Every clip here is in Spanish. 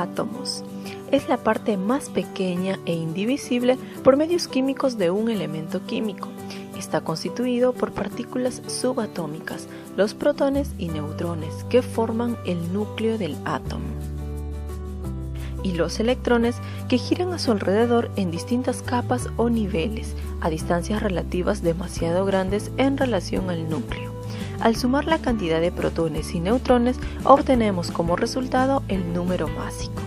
átomos. Es la parte más pequeña e indivisible por medios químicos de un elemento químico. Está constituido por partículas subatómicas, los protones y neutrones, que forman el núcleo del átomo, y los electrones, que giran a su alrededor en distintas capas o niveles, a distancias relativas demasiado grandes en relación al núcleo. Al sumar la cantidad de protones y neutrones, obtenemos como resultado el número másico.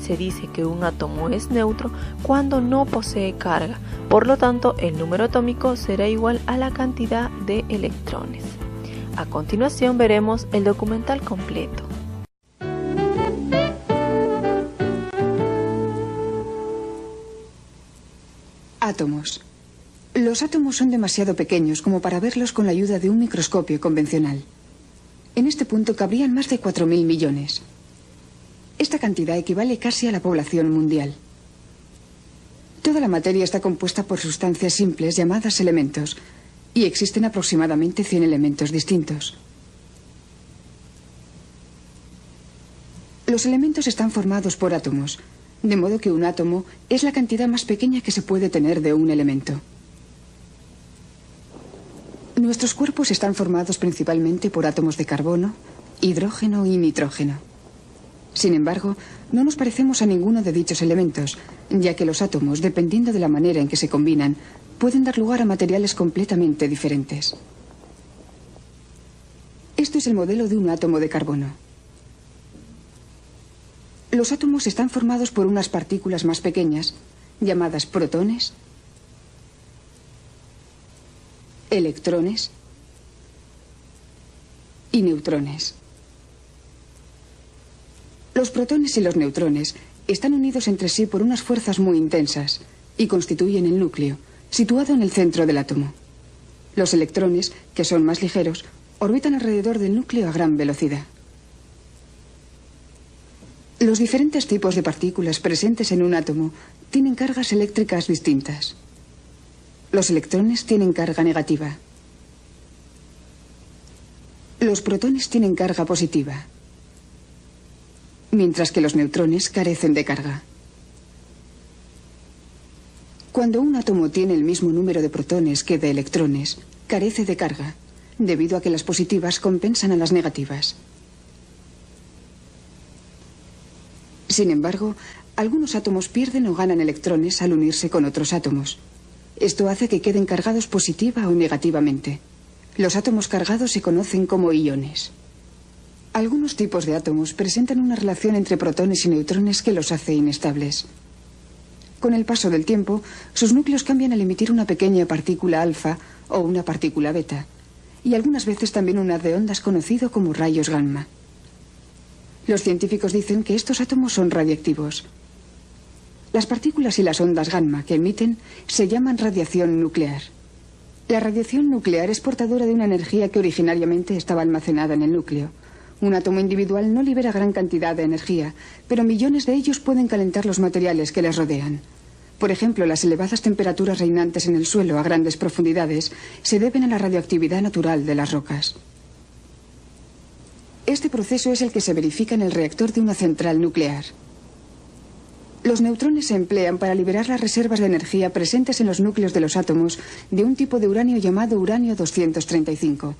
Se dice que un átomo es neutro cuando no posee carga, por lo tanto el número atómico será igual a la cantidad de electrones. A continuación veremos el documental completo. Átomos. Los átomos son demasiado pequeños como para verlos con la ayuda de un microscopio convencional. En este punto cabrían más de 4.000 millones. Esta cantidad equivale casi a la población mundial. Toda la materia está compuesta por sustancias simples llamadas elementos, y existen aproximadamente 100 elementos distintos. Los elementos están formados por átomos, de modo que un átomo es la cantidad más pequeña que se puede tener de un elemento. Nuestros cuerpos están formados principalmente por átomos de carbono, hidrógeno y nitrógeno. Sin embargo, no nos parecemos a ninguno de dichos elementos, ya que los átomos, dependiendo de la manera en que se combinan, pueden dar lugar a materiales completamente diferentes. Esto es el modelo de un átomo de carbono. Los átomos están formados por unas partículas más pequeñas, llamadas protones, electrones y neutrones. Los protones y los neutrones están unidos entre sí por unas fuerzas muy intensas y constituyen el núcleo, situado en el centro del átomo. Los electrones, que son más ligeros, orbitan alrededor del núcleo a gran velocidad. Los diferentes tipos de partículas presentes en un átomo tienen cargas eléctricas distintas. Los electrones tienen carga negativa. Los protones tienen carga positiva, mientras que los neutrones carecen de carga. Cuando un átomo tiene el mismo número de protones que de electrones, carece de carga, debido a que las positivas compensan a las negativas. Sin embargo, algunos átomos pierden o ganan electrones al unirse con otros átomos. Esto hace que queden cargados positiva o negativamente. Los átomos cargados se conocen como iones. Algunos tipos de átomos presentan una relación entre protones y neutrones que los hace inestables. Con el paso del tiempo, sus núcleos cambian al emitir una pequeña partícula alfa o una partícula beta, y algunas veces también un haz de ondas conocido como rayos gamma. Los científicos dicen que estos átomos son radiactivos. Las partículas y las ondas gamma que emiten se llaman radiación nuclear. La radiación nuclear es portadora de una energía que originariamente estaba almacenada en el núcleo. Un átomo individual no libera gran cantidad de energía, pero millones de ellos pueden calentar los materiales que les rodean. Por ejemplo, las elevadas temperaturas reinantes en el suelo a grandes profundidades se deben a la radioactividad natural de las rocas. Este proceso es el que se verifica en el reactor de una central nuclear. Los neutrones se emplean para liberar las reservas de energía presentes en los núcleos de los átomos de un tipo de uranio llamado uranio 235.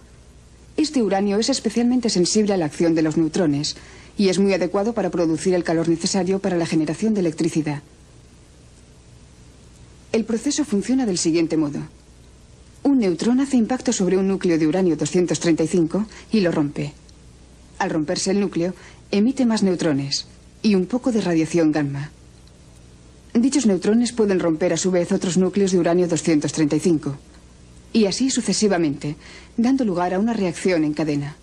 Este uranio es especialmente sensible a la acción de los neutrones y es muy adecuado para producir el calor necesario para la generación de electricidad. El proceso funciona del siguiente modo. Un neutrón hace impacto sobre un núcleo de uranio 235 y lo rompe. Al romperse el núcleo, emite más neutrones y un poco de radiación gamma. Dichos neutrones pueden romper a su vez otros núcleos de uranio 235. Y así sucesivamente, dando lugar a una reacción en cadena.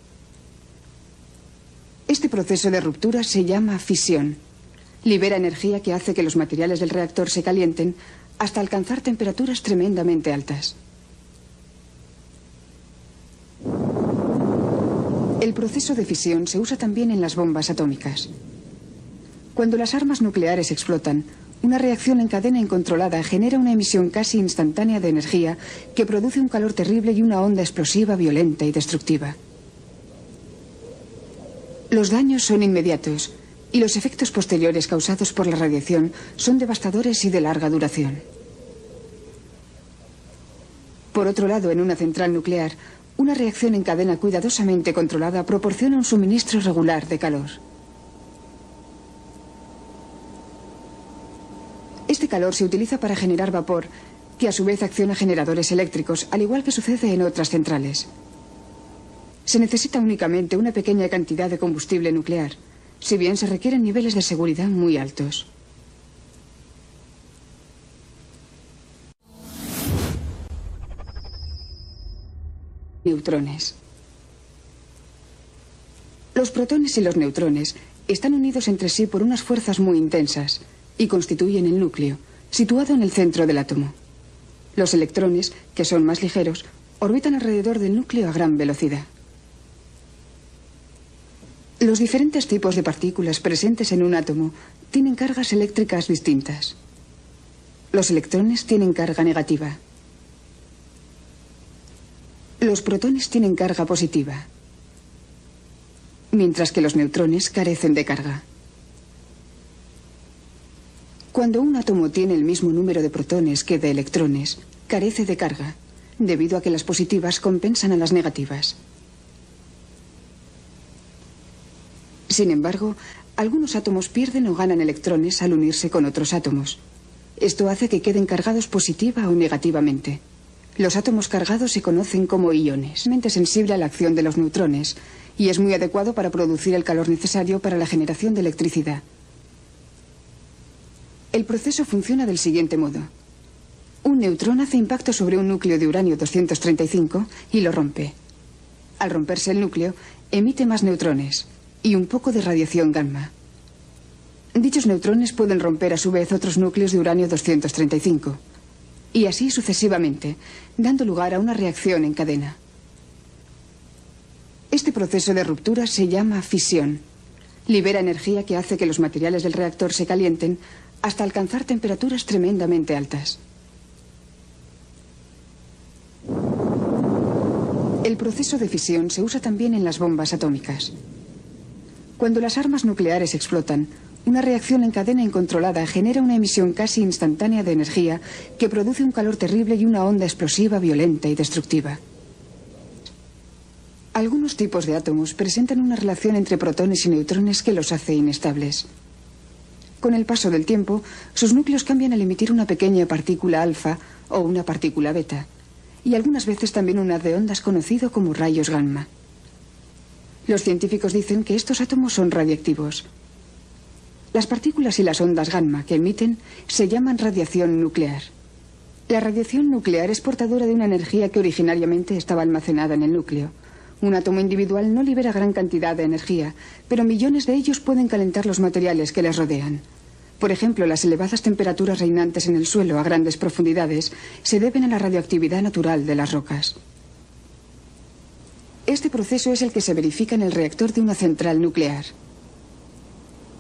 Este proceso de ruptura se llama fisión. Libera energía que hace que los materiales del reactor se calienten hasta alcanzar temperaturas tremendamente altas. El proceso de fisión se usa también en las bombas atómicas. Cuando las armas nucleares explotan, una reacción en cadena incontrolada genera una emisión casi instantánea de energía que produce un calor terrible y una onda explosiva violenta y destructiva. Los daños son inmediatos, Y los efectos posteriores causados por la radiación son devastadores y de larga duración. Por otro lado, en una central nuclear, una reacción en cadena cuidadosamente controlada proporciona un suministro regular de calor. Este calor se utiliza para generar vapor, que a su vez acciona generadores eléctricos, al igual que sucede en otras centrales. Se necesita únicamente una pequeña cantidad de combustible nuclear, si bien se requieren niveles de seguridad muy altos. Neutrones. Los protones y los neutrones están unidos entre sí por unas fuerzas muy intensas y constituyen el núcleo, situado en el centro del átomo. Los electrones, que son más ligeros, orbitan alrededor del núcleo a gran velocidad. Los diferentes tipos de partículas presentes en un átomo tienen cargas eléctricas distintas. Los electrones tienen carga negativa. Los protones tienen carga positiva, mientras que los neutrones carecen de carga. Cuando un átomo tiene el mismo número de protones que de electrones, carece de carga, debido a que las positivas compensan a las negativas. Sin embargo, algunos átomos pierden o ganan electrones al unirse con otros átomos. Esto hace que queden cargados positiva o negativamente. Los átomos cargados se conocen como iones. Es muy sensible a la acción de los neutrones y es muy adecuado para producir el calor necesario para la generación de electricidad. El proceso funciona del siguiente modo. Un neutrón hace impacto sobre un núcleo de uranio 235 y lo rompe. Al romperse el núcleo, emite más neutrones y un poco de radiación gamma. Dichos neutrones pueden romper a su vez otros núcleos de uranio 235. Y así sucesivamente, dando lugar a una reacción en cadena. Este proceso de ruptura se llama fisión. Libera energía que hace que los materiales del reactor se calienten hasta alcanzar temperaturas tremendamente altas. El proceso de fisión se usa también en las bombas atómicas. Cuando las armas nucleares explotan, una reacción en cadena incontrolada genera una emisión casi instantánea de energía que produce un calor terrible y una onda explosiva violenta y destructiva. Algunos tipos de átomos presentan una relación entre protones y neutrones que los hace inestables. Con el paso del tiempo, sus núcleos cambian al emitir una pequeña partícula alfa o una partícula beta, y algunas veces también un haz de ondas conocido como rayos gamma. Los científicos dicen que estos átomos son radiactivos. Las partículas y las ondas gamma que emiten se llaman radiación nuclear. La radiación nuclear es portadora de una energía que originariamente estaba almacenada en el núcleo. Un átomo individual no libera gran cantidad de energía, pero millones de ellos pueden calentar los materiales que les rodean. Por ejemplo, las elevadas temperaturas reinantes en el suelo a grandes profundidades se deben a la radioactividad natural de las rocas. Este proceso es el que se verifica en el reactor de una central nuclear.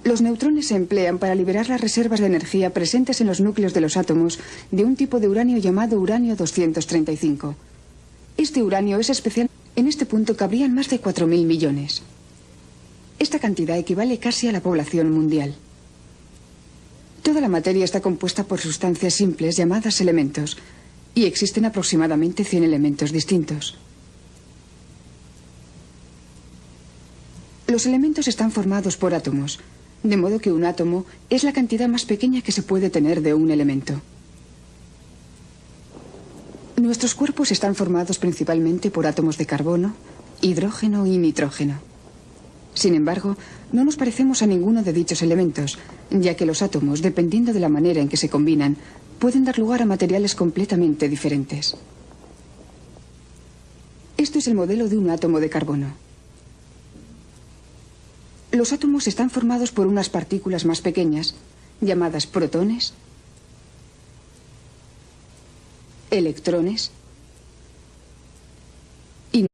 Los neutrones se emplean para liberar las reservas de energía presentes en los núcleos de los átomos de un tipo de uranio llamado uranio 235. Este uranio es especial. En este punto cabrían más de 4.000 millones. Esta cantidad equivale casi a la población mundial. Toda la materia está compuesta por sustancias simples llamadas elementos, y existen aproximadamente 100 elementos distintos. Los elementos están formados por átomos, de modo que un átomo es la cantidad más pequeña que se puede tener de un elemento. Nuestros cuerpos están formados principalmente por átomos de carbono, hidrógeno y nitrógeno. Sin embargo, no nos parecemos a ninguno de dichos elementos, ya que los átomos, dependiendo de la manera en que se combinan, pueden dar lugar a materiales completamente diferentes. Esto es el modelo de un átomo de carbono. Los átomos están formados por unas partículas más pequeñas, llamadas protones, electrones y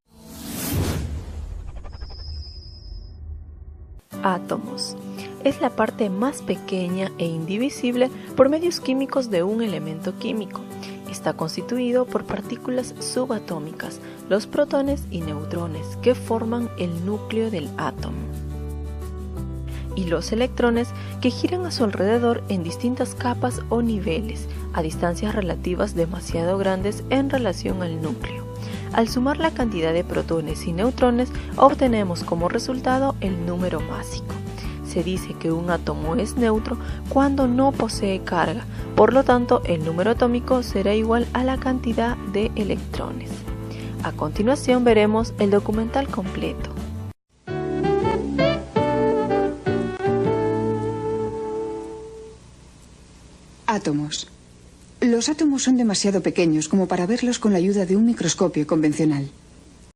átomos. Es la parte más pequeña e indivisible por medios químicos de un elemento químico. Está constituido por partículas subatómicas, los protones y neutrones, que forman el núcleo del átomo. y los electrones que giran a su alrededor en distintas capas o niveles, a distancias relativas demasiado grandes en relación al núcleo. Al sumar la cantidad de protones y neutrones, obtenemos como resultado el número másico. Se dice que un átomo es neutro cuando no posee carga, por lo tanto el número atómico será igual a la cantidad de electrones. A continuación veremos el documental completo. Átomos. Los átomos son demasiado pequeños como para verlos con la ayuda de un microscopio convencional.